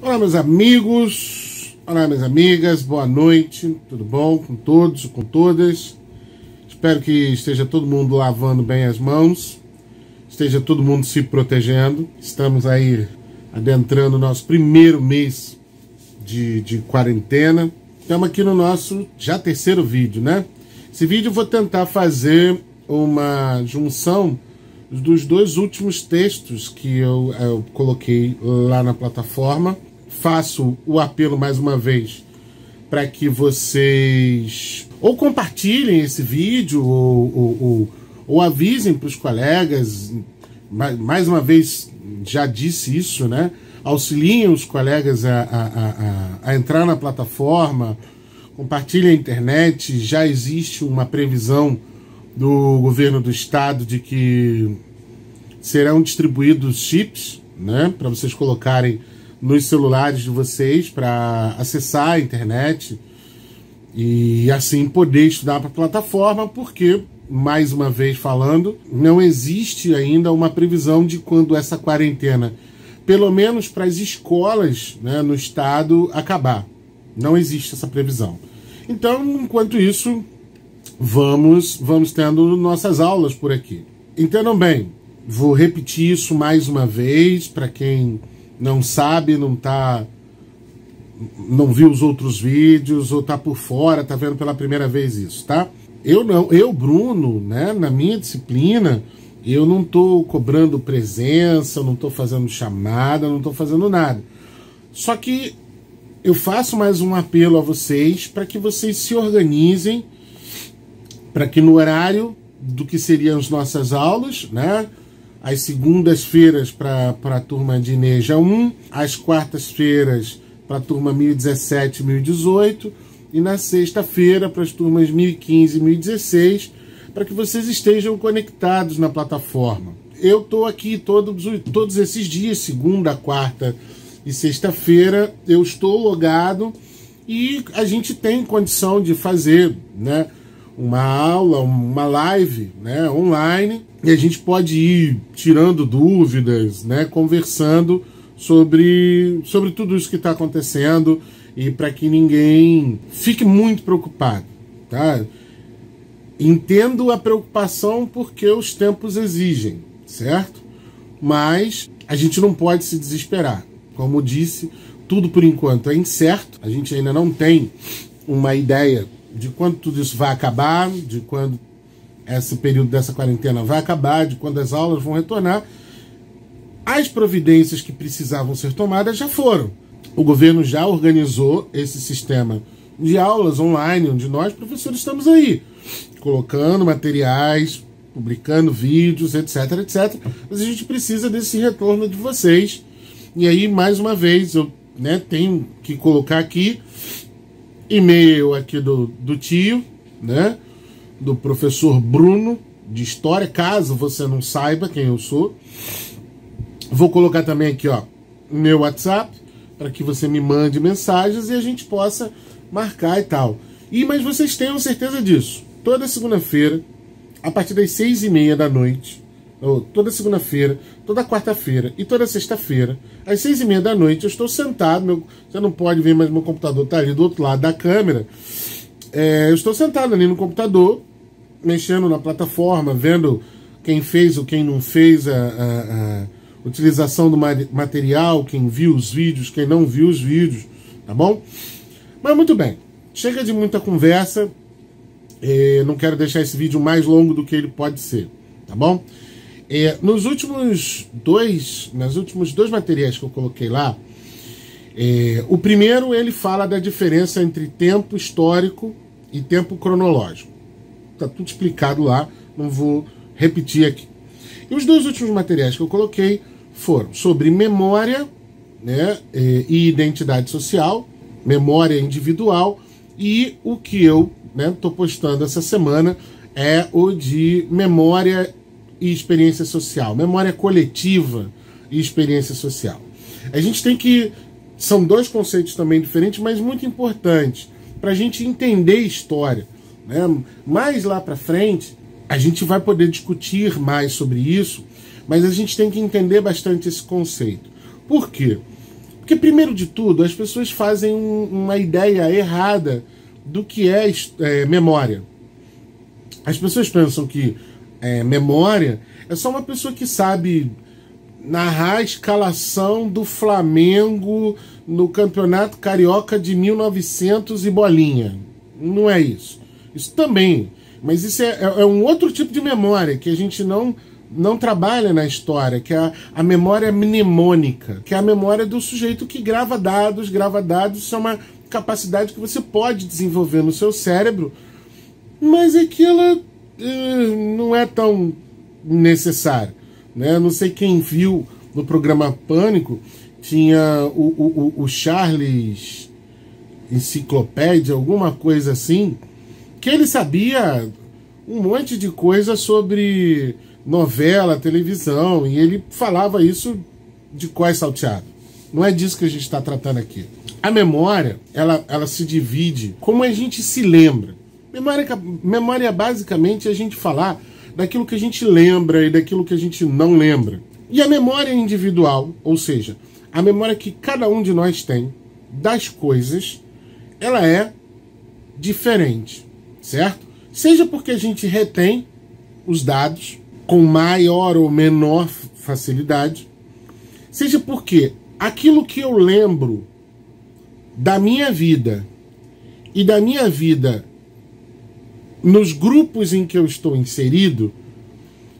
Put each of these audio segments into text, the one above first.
Olá, meus amigos, olá, minhas amigas, boa noite, tudo bom com todos e com todas? Espero que esteja todo mundo lavando bem as mãos, esteja todo mundo se protegendo. Estamos aí adentrando o nosso primeiro mês de quarentena. Estamos aqui no nosso já terceiro vídeo, né? Esse vídeo eu vou tentar fazer uma junção dos dois últimos textos que eu coloquei lá na plataforma. Faço o apelo mais uma vez para que vocês ou compartilhem esse vídeo ou avisem para os colegas. Mais uma vez, já disse isso, né? Auxiliem os colegas a entrar na plataforma, compartilhem a internet. Já existe uma previsão do governo do estado de que serão distribuídos chips, né, para vocês colocarem nos celulares de vocês para acessar a internet e assim poder estudar para a plataforma, porque, mais uma vez falando, não existe ainda uma previsão de quando essa quarentena, pelo menos para as escolas, né, no estado, acabar. Não existe essa previsão. Então, enquanto isso, vamos tendo nossas aulas por aqui. Entendam bem, vou repetir isso mais uma vez para quem não sabe, não viu os outros vídeos ou tá por fora, tá vendo pela primeira vez isso, tá? Eu, Bruno, né, na minha disciplina, eu não tô cobrando presença, eu não tô fazendo chamada, não tô fazendo nada. Só que eu faço mais um apelo a vocês para que vocês se organizem, para que no horário do que seriam as nossas aulas, né, às segundas-feiras para a turma de Neja 1, às quartas-feiras para a turma 1017 e 1018, e na sexta-feira para as turmas 1015 e 1016, para que vocês estejam conectados na plataforma. Eu estou aqui todos esses dias, segunda, quarta e sexta-feira, eu estou logado e a gente tem condição de fazer, né, uma aula, uma live, né, online, e a gente pode ir tirando dúvidas, né, conversando sobre tudo isso que está acontecendo, e para que ninguém fique muito preocupado, tá? Entendo a preocupação porque os tempos exigem, certo? Mas a gente não pode se desesperar. Como disse, tudo por enquanto é incerto, a gente ainda não tem uma ideia de quando tudo isso vai acabar, de quando esse período dessa quarentena vai acabar, de quando as aulas vão retornar. As providências que precisavam ser tomadas já foram. O governo já organizou esse sistema de aulas online, onde nós, professores, estamos aí, colocando materiais, publicando vídeos, etc, etc. Mas a gente precisa desse retorno de vocês. E aí, mais uma vez, eu, né, tenho que colocar aqui e-mail aqui do tio, né, do professor Bruno, de História, caso você não saiba quem eu sou. Vou colocar também aqui, ó, meu WhatsApp, para que você me mande mensagens e a gente possa marcar e tal. Mas vocês tenham certeza disso. Toda segunda-feira, a partir das 6h30 da noite, ou toda segunda-feira, toda quarta-feira e toda sexta-feira, às 6h30 da noite, eu estou sentado, você não pode ver, mas meu computador está ali do outro lado da câmera. Eu estou sentado ali no computador, mexendo na plataforma, vendo quem fez ou quem não fez a utilização do material, quem viu os vídeos, quem não viu os vídeos, tá bom? Mas muito bem, chega de muita conversa, não quero deixar esse vídeo mais longo do que ele pode ser, tá bom? Nos últimos dois materiais que eu coloquei lá, o primeiro ele fala da diferença entre tempo histórico e tempo cronológico. Tá tudo explicado lá, não vou repetir aqui. E os dois últimos materiais que eu coloquei foram sobre memória, né, e identidade social, memória individual, e o que eu estou postando essa semana é o de memória e experiência social, memória coletiva e experiência social. A gente tem que... São dois conceitos também diferentes, mas muito importantes para a gente entender história, né? Mais lá para frente, a gente vai poder discutir mais sobre isso, mas a gente tem que entender bastante esse conceito. Por quê? Porque, primeiro de tudo, as pessoas fazem uma ideia errada do que é memória. As pessoas pensam que memória é só uma pessoa que sabe narrar a escalação do Flamengo no Campeonato Carioca de 1900 e bolinha. Não é isso. Isso também. Mas isso é um outro tipo de memória que a gente não trabalha na história, que é a memória mnemônica, que é a memória do sujeito que grava dados. Isso é uma capacidade que você pode desenvolver no seu cérebro, mas é que ela não é tão necessária, né? Não sei quem viu no programa Pânico, tinha o Charles Enciclopédia, alguma coisa assim, que ele sabia um monte de coisa sobre novela, televisão, e ele falava isso de cós salteado. Não é disso que a gente está tratando aqui. A memória, ela se divide como a gente se lembra. Memória basicamente é a gente falar daquilo que a gente lembra e daquilo que a gente não lembra. E a memória individual, ou seja, a memória que cada um de nós tem das coisas, ela é diferente, certo? Seja porque a gente retém os dados com maior ou menor facilidade, seja porque aquilo que eu lembro da minha vida e da minha vida nos grupos em que eu estou inserido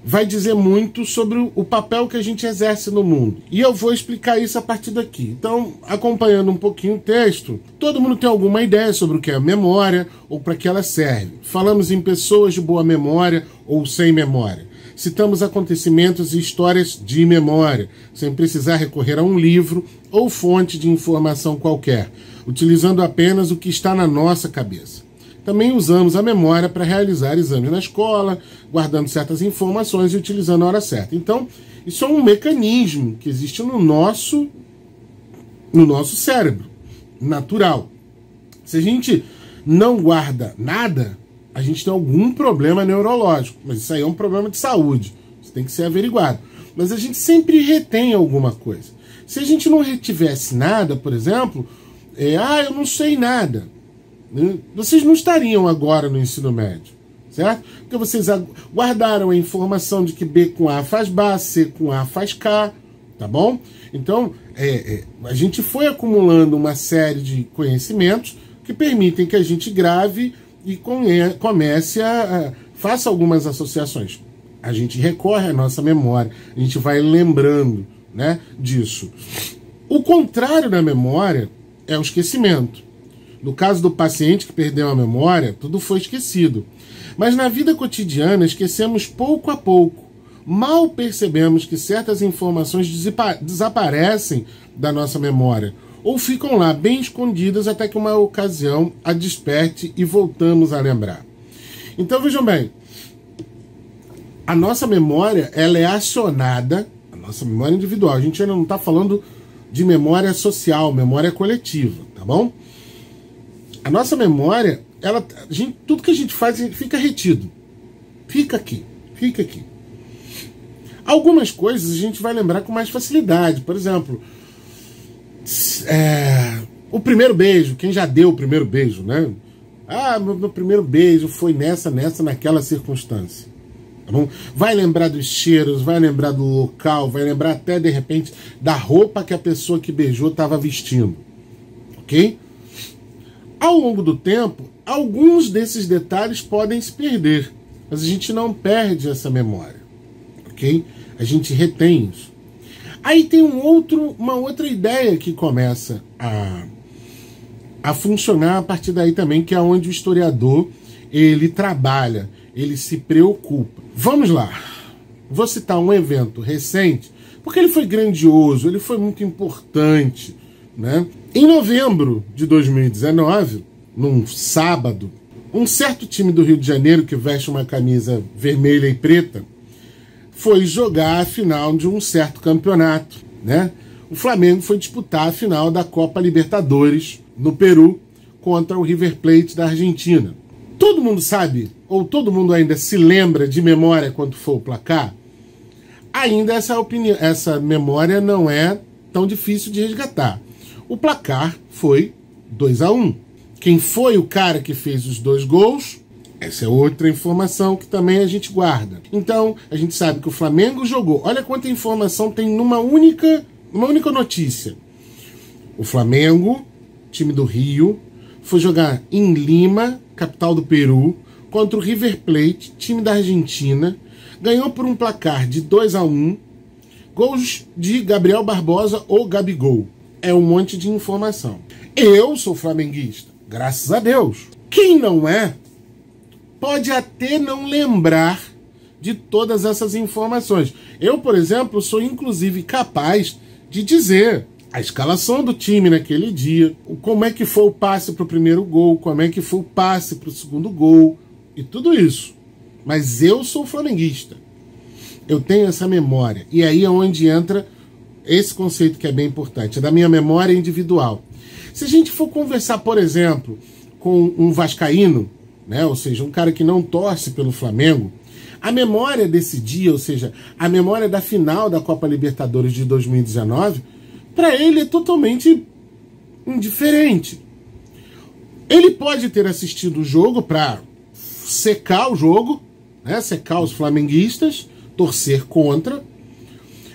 vai dizer muito sobre o papel que a gente exerce no mundo. E eu vou explicar isso a partir daqui. Então, acompanhando um pouquinho o texto, todo mundo tem alguma ideia sobre o que é a memória ou para que ela serve. Falamos em pessoas de boa memória ou sem memória. Citamos acontecimentos e histórias de memória, sem precisar recorrer a um livro ou fonte de informação qualquer, utilizando apenas o que está na nossa cabeça. Também usamos a memória para realizar exames na escola, guardando certas informações e utilizando a hora certa. Então, isso é um mecanismo que existe no nosso cérebro, natural. Se a gente não guarda nada, a gente tem algum problema neurológico, mas isso aí é um problema de saúde, isso tem que ser averiguado. Mas a gente sempre retém alguma coisa. Se a gente não retivesse nada, por exemplo, eu não sei nada, vocês não estariam agora no ensino médio, certo? Porque vocês guardaram a informação de que B com A faz B, C com A faz K, tá bom? Então, a gente foi acumulando uma série de conhecimentos que permitem que a gente grave e comece faça algumas associações. A gente recorre à nossa memória, a gente vai lembrando, né, disso. O contrário da memória é o esquecimento. No caso do paciente que perdeu a memória, tudo foi esquecido. Mas na vida cotidiana, esquecemos pouco a pouco. Mal percebemos que certas informações desaparecem da nossa memória, ou ficam lá bem escondidas até que uma ocasião a desperte e voltamos a lembrar. Então vejam bem, a nossa memória ela é acionada, a nossa memória individual, a gente ainda não está falando de memória social, memória coletiva, tá bom? A nossa memória, tudo que a gente faz fica retido. Fica aqui, fica aqui. Algumas coisas a gente vai lembrar com mais facilidade. Por exemplo, o primeiro beijo, quem já deu o primeiro beijo, né? Meu primeiro beijo foi naquela circunstância. Tá bom? Vai lembrar dos cheiros, vai lembrar do local, vai lembrar até, de repente, da roupa que a pessoa que beijou estava vestindo. Ok? Ao longo do tempo, alguns desses detalhes podem se perder, mas a gente não perde essa memória, ok? A gente retém isso. Aí tem uma outra ideia que começa a funcionar a partir daí também, que é onde o historiador ele trabalha, ele se preocupa. Vamos lá, vou citar um evento recente, porque ele foi grandioso, ele foi muito importante, né? Em novembro de 2019, num sábado, um certo time do Rio de Janeiro, que veste uma camisa vermelha e preta, foi jogar a final de um certo campeonato, né? O Flamengo foi disputar a final da Copa Libertadores no Peru contra o River Plate da Argentina. Todo mundo sabe, ou todo mundo ainda se lembra de memória quanto for o placar? Ainda essa memória não é tão difícil de resgatar. O placar foi 2-1. Quem foi o cara que fez os 2 gols? Essa é outra informação que também a gente guarda. Então, a gente sabe que o Flamengo jogou. Olha quanta informação tem numa única notícia. O Flamengo, time do Rio, foi jogar em Lima, capital do Peru, contra o River Plate, time da Argentina. Ganhou por um placar de 2-1. Gols de Gabriel Barbosa ou Gabigol. É um monte de informação. Eu sou flamenguista, graças a Deus. Quem não é, pode até não lembrar de todas essas informações. Eu, por exemplo, sou inclusive capaz de dizer a escalação do time naquele dia, como é que foi o passe para o primeiro gol, como é que foi o passe para o segundo gol, e tudo isso. Mas eu sou flamenguista. Eu tenho essa memória. E aí é onde entra esse conceito que é bem importante, é da minha memória individual. Se a gente for conversar, por exemplo, com um vascaíno, né, ou seja, um cara que não torce pelo Flamengo, a memória desse dia, ou seja, a memória da final da Copa Libertadores de 2019, para ele é totalmente indiferente. Ele pode ter assistido o jogo para secar o jogo, né, secar os flamenguistas, torcer contra.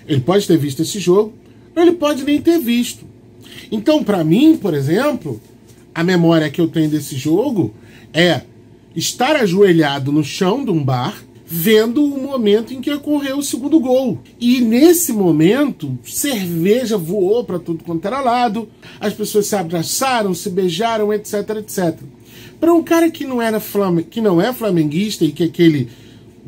Ele pode ter visto esse jogo, ou ele pode nem ter visto. Então, para mim, por exemplo, a memória que eu tenho desse jogo é estar ajoelhado no chão de um bar, vendo o momento em que ocorreu o segundo gol. E nesse momento, cerveja voou para tudo quanto era lado, as pessoas se abraçaram, se beijaram, etc, etc. Para um cara que não é flamenguista e que aquele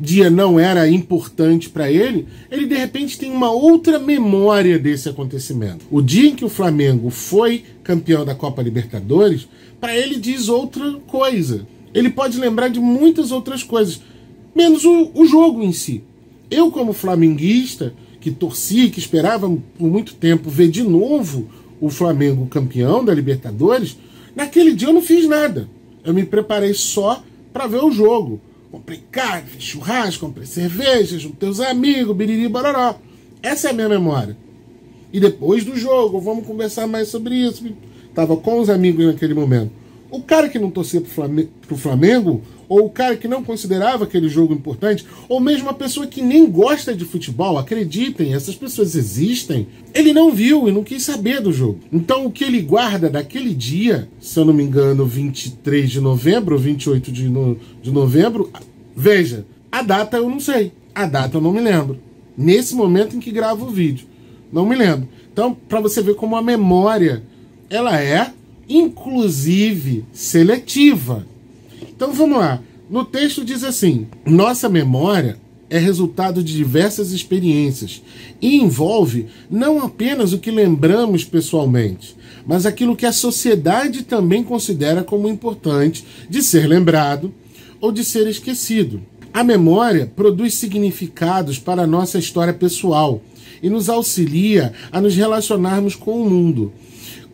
dia não era importante para ele, ele de repente tem uma outra memória desse acontecimento. O dia em que o Flamengo foi campeão da Copa Libertadores, para ele diz outra coisa. Ele pode lembrar de muitas outras coisas, menos o jogo em si. Eu, como flamenguista, que torci, que esperava por muito tempo ver de novo o Flamengo campeão da Libertadores, naquele dia eu não fiz nada. Eu me preparei só para ver o jogo. Comprei carne, fiz churrasco, comprei cerveja, juntei os amigos, biriri, barará. Essa é a minha memória. E depois do jogo, vamos conversar mais sobre isso. Tava com os amigos naquele momento. O cara que não torcia pro Flamengo, ou o cara que não considerava aquele jogo importante, ou mesmo a pessoa que nem gosta de futebol, acreditem, essas pessoas existem, ele não viu e não quis saber do jogo. Então o que ele guarda daquele dia, se eu não me engano, 23 de novembro, ou 28 de novembro, veja, a data eu não sei, a data eu não me lembro. Nesse momento em que gravo o vídeo, não me lembro. Então, para você ver como a memória, ela é inclusive seletiva. Então vamos lá. No texto diz assim: nossa memória é resultado de diversas experiências e envolve não apenas o que lembramos pessoalmente, mas aquilo que a sociedade também considera como importante de ser lembrado ou de ser esquecido. A memória produz significados para a nossa história pessoal e nos auxilia a nos relacionarmos com o mundo,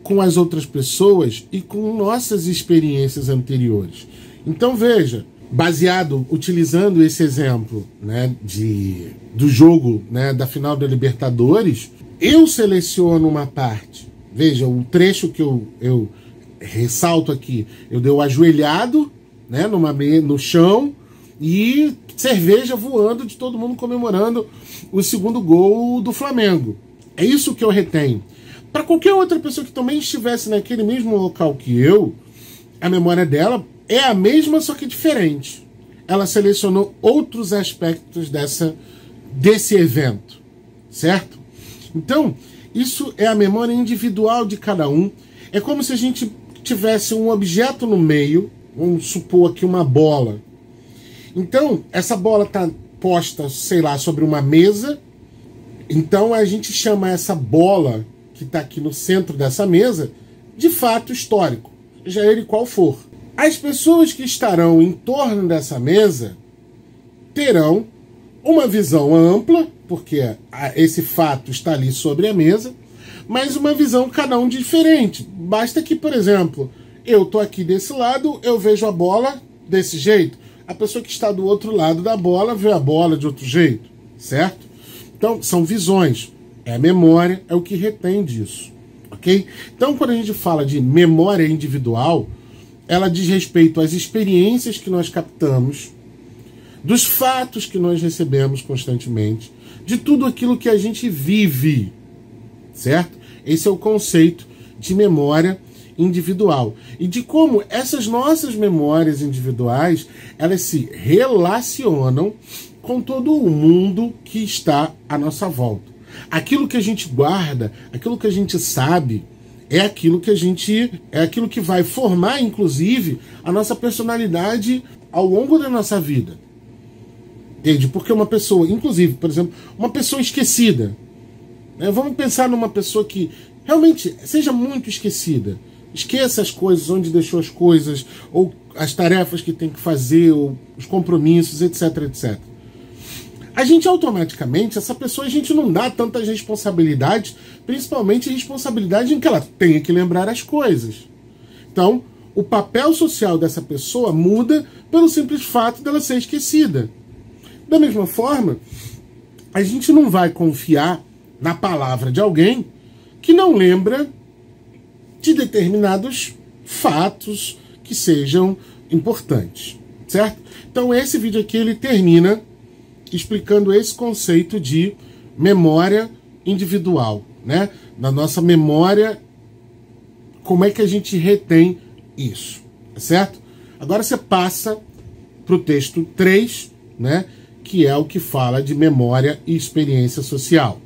com as outras pessoas e com nossas experiências anteriores. Então veja, utilizando esse exemplo, né, do jogo, né, da final da Libertadores, eu seleciono uma parte. Veja, o trecho que eu ressalto aqui, eu dei o ajoelhado, né, no chão, e cerveja voando de todo mundo comemorando o segundo gol do Flamengo. É isso que eu retenho. Para qualquer outra pessoa que também estivesse naquele mesmo local que eu, a memória dela é a mesma, só que diferente. Ela selecionou outros aspectos desse evento, certo? Então, isso é a memória individual de cada um. É como se a gente tivesse um objeto no meio, vamos supor aqui uma bola. Então, essa bola está posta, sei lá, sobre uma mesa. Então, a gente chama essa bola que está aqui no centro dessa mesa de fato histórico, seja ele qual for. As pessoas que estarão em torno dessa mesa terão uma visão ampla, porque esse fato está ali sobre a mesa, mas uma visão cada um diferente. Basta que, por exemplo, eu estou aqui desse lado, eu vejo a bola desse jeito. A pessoa que está do outro lado da bola vê a bola de outro jeito, certo? Então, são visões. É a memória, é o que retém disso, ok? Então, quando a gente fala de memória individual, ela diz respeito às experiências que nós captamos, dos fatos que nós recebemos constantemente, de tudo aquilo que a gente vive, certo? Esse é o conceito de memória individual. E de como essas nossas memórias individuais, elas se relacionam com todo o mundo que está à nossa volta. Aquilo que a gente guarda, aquilo que a gente sabe, é aquilo que vai formar, inclusive, a nossa personalidade ao longo da nossa vida. Entende? Porque uma pessoa, inclusive, por exemplo, uma pessoa esquecida, né? Vamos pensar numa pessoa que realmente seja muito esquecida. Esqueça as coisas, onde deixou as coisas, ou as tarefas que tem que fazer, ou os compromissos, etc, etc. A gente automaticamente, essa pessoa, a gente não dá tantas responsabilidades, principalmente responsabilidade em que ela tenha que lembrar as coisas. Então, o papel social dessa pessoa muda pelo simples fato dela ser esquecida. Da mesma forma, a gente não vai confiar na palavra de alguém que não lembra de determinados fatos que sejam importantes, certo? Então esse vídeo aqui ele termina explicando esse conceito de memória individual, né? Na nossa memória, como é que a gente retém isso, certo? Agora você passa para o texto 3, né? Que é o que fala de memória e experiência social.